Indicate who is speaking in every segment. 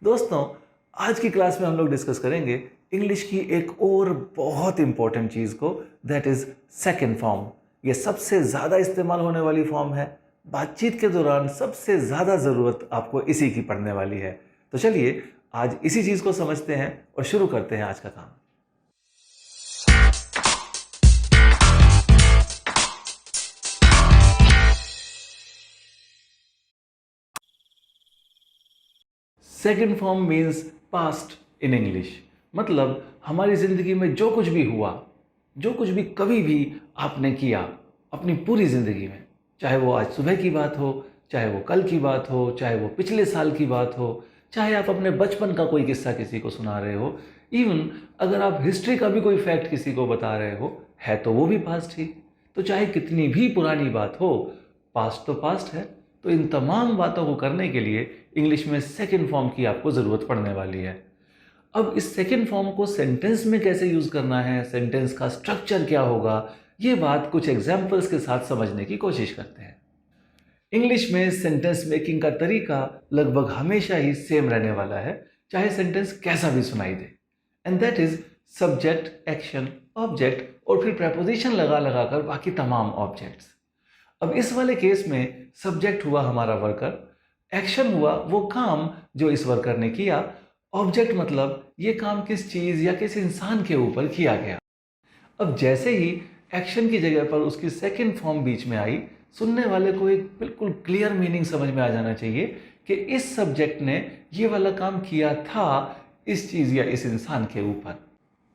Speaker 1: दोस्तों, आज की क्लास में हम लोग डिस्कस करेंगे इंग्लिश की एक और बहुत इंपॉर्टेंट चीज़ को, दैट इज़ सेकंड फॉर्म। ये सबसे ज़्यादा इस्तेमाल होने वाली फॉर्म है। बातचीत के दौरान सबसे ज़्यादा ज़रूरत आपको इसी की पड़ने वाली है। तो चलिए आज इसी चीज़ को समझते हैं और शुरू करते हैं आज का काम। Second form means past in English. मतलब हमारी ज़िंदगी में जो कुछ भी हुआ, जो कुछ भी कभी भी आपने किया अपनी पूरी ज़िंदगी में, चाहे वो आज सुबह की बात हो, चाहे वो कल की बात हो, चाहे वो पिछले साल की बात हो, चाहे आप अपने बचपन का कोई किस्सा किसी को सुना रहे हो, इवन अगर आप हिस्ट्री का भी कोई फैक्ट किसी को बता रहे हो, है तो वो भी पास्ट ही। तो चाहे कितनी भी पुरानी बात हो, पास्ट तो पास्ट है। तो इन तमाम बातों को करने के लिए इंग्लिश में सेकंड फॉर्म की आपको ज़रूरत पड़ने वाली है। अब इस सेकंड फॉर्म को सेंटेंस में कैसे यूज़ करना है, सेंटेंस का स्ट्रक्चर क्या होगा, ये बात कुछ एग्जाम्पल्स के साथ समझने की कोशिश करते हैं। इंग्लिश में सेंटेंस मेकिंग का तरीका लगभग हमेशा ही सेम रहने वाला है, चाहे सेंटेंस कैसा भी सुनाई दे। And that is subject, action, object और फिर प्रेपोजिशन लगा लगा कर बाकी तमाम ऑब्जेक्ट्स। अब इस वाले केस में सब्जेक्ट हुआ हमारा वर्कर, एक्शन हुआ वो काम जो इस वर्कर ने किया, ऑब्जेक्ट मतलब ये काम किस चीज़ या किस इंसान के ऊपर किया गया। अब जैसे ही एक्शन की जगह पर उसकी सेकंड फॉर्म बीच में आई, सुनने वाले को एक बिल्कुल क्लियर मीनिंग समझ में आ जाना चाहिए कि इस सब्जेक्ट ने ये वाला काम किया था इस चीज़ या इस इंसान के ऊपर।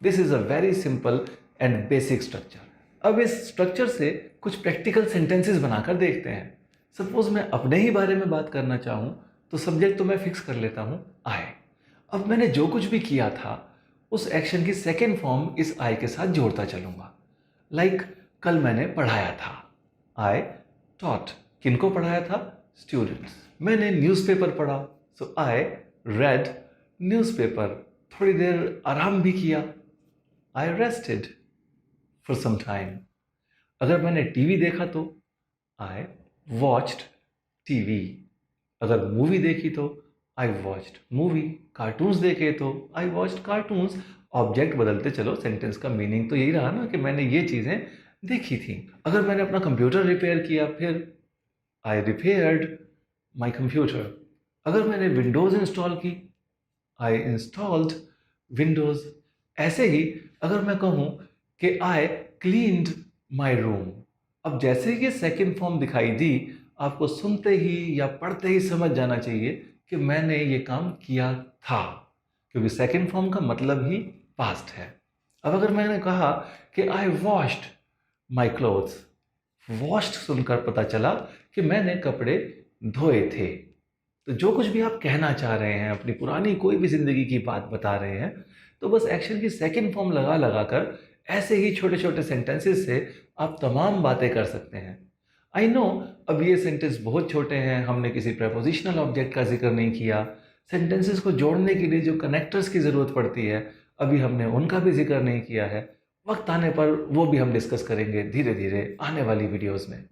Speaker 1: This is a very simple and basic structure. अब इस स्ट्रक्चर से कुछ प्रैक्टिकल सेंटेंसेस बनाकर देखते हैं। सपोज मैं अपने ही बारे में बात करना चाहूँ तो सब्जेक्ट तो मैं फिक्स कर लेता हूँ आई। अब मैंने जो कुछ भी किया था उस एक्शन की सेकेंड फॉर्म इस आई के साथ जोड़ता चलूँगा। लाइक कल मैंने पढ़ाया था, आई टॉट। किनको पढ़ाया था? स्टूडेंट्स। मैंने न्यूज़पेपर पढ़ा, सो आई रेड न्यूज़पेपर। थोड़ी देर आराम भी किया, आई रेस्टेड फॉर सम टाइम। अगर मैंने टीवी देखा तो आई वॉच्ड टीवी। अगर मूवी देखी तो आई वॉच्ड मूवी। कार्टून्स देखे तो आई वॉच्ड कार्टून्स। ऑब्जेक्ट बदलते चलो, सेंटेंस का मीनिंग तो यही रहा ना कि मैंने ये चीज़ें देखी थी। अगर मैंने अपना कंप्यूटर रिपेयर किया, फिर आई रिपेयर्ड माई कंप्यूटर। अगर मैंने विंडोज़ इंस्टॉल की, आई इंस्टॉल्ड विंडोज़। ऐसे ही अगर मैं कहूँ कि आई क्लीन्ड माई रूम। अब जैसे ही ये सेकेंड फॉर्म दिखाई दी, आपको सुनते ही या पढ़ते ही समझ जाना चाहिए कि मैंने ये काम किया था, क्योंकि सेकेंड फॉर्म का मतलब ही पास्ट है। अब अगर मैंने कहा कि आई वॉश्ड माई क्लोथ्स, वॉश्ड सुनकर पता चला कि मैंने कपड़े धोए थे। तो जो कुछ भी आप कहना चाह रहे हैं, अपनी पुरानी कोई भी ज़िंदगी की बात बता रहे हैं, तो बस एक्शन की सेकंड फॉर्म लगा लगा कर ऐसे ही छोटे छोटे सेंटेंसेस से आप तमाम बातें कर सकते हैं। आई नो अब ये सेंटेंस बहुत छोटे हैं, हमने किसी प्रेपोजिशनल ऑब्जेक्ट का जिक्र नहीं किया। सेंटेंसेस को जोड़ने के लिए जो कनेक्टर्स की ज़रूरत पड़ती है, अभी हमने उनका भी जिक्र नहीं किया है। वक्त आने पर वो भी हम डिस्कस करेंगे धीरे धीरे आने वाली वीडियोज़ में।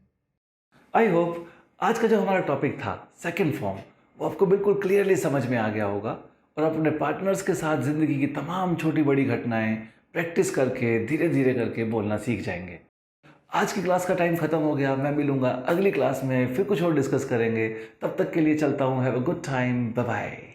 Speaker 1: आई होप आज का जो हमारा टॉपिक था सेकंड फॉर्म, वो आपको बिल्कुल क्लियरली समझ में आ गया होगा और अपने पार्टनर्स के साथ ज़िंदगी की तमाम छोटी बड़ी घटनाएं प्रैक्टिस करके धीरे धीरे करके बोलना सीख जाएंगे। आज की क्लास का टाइम ख़त्म हो गया। मैं मिलूंगा अगली क्लास में, फिर कुछ और डिस्कस करेंगे। तब तक के लिए चलता हूँ। Have a good time, bye bye.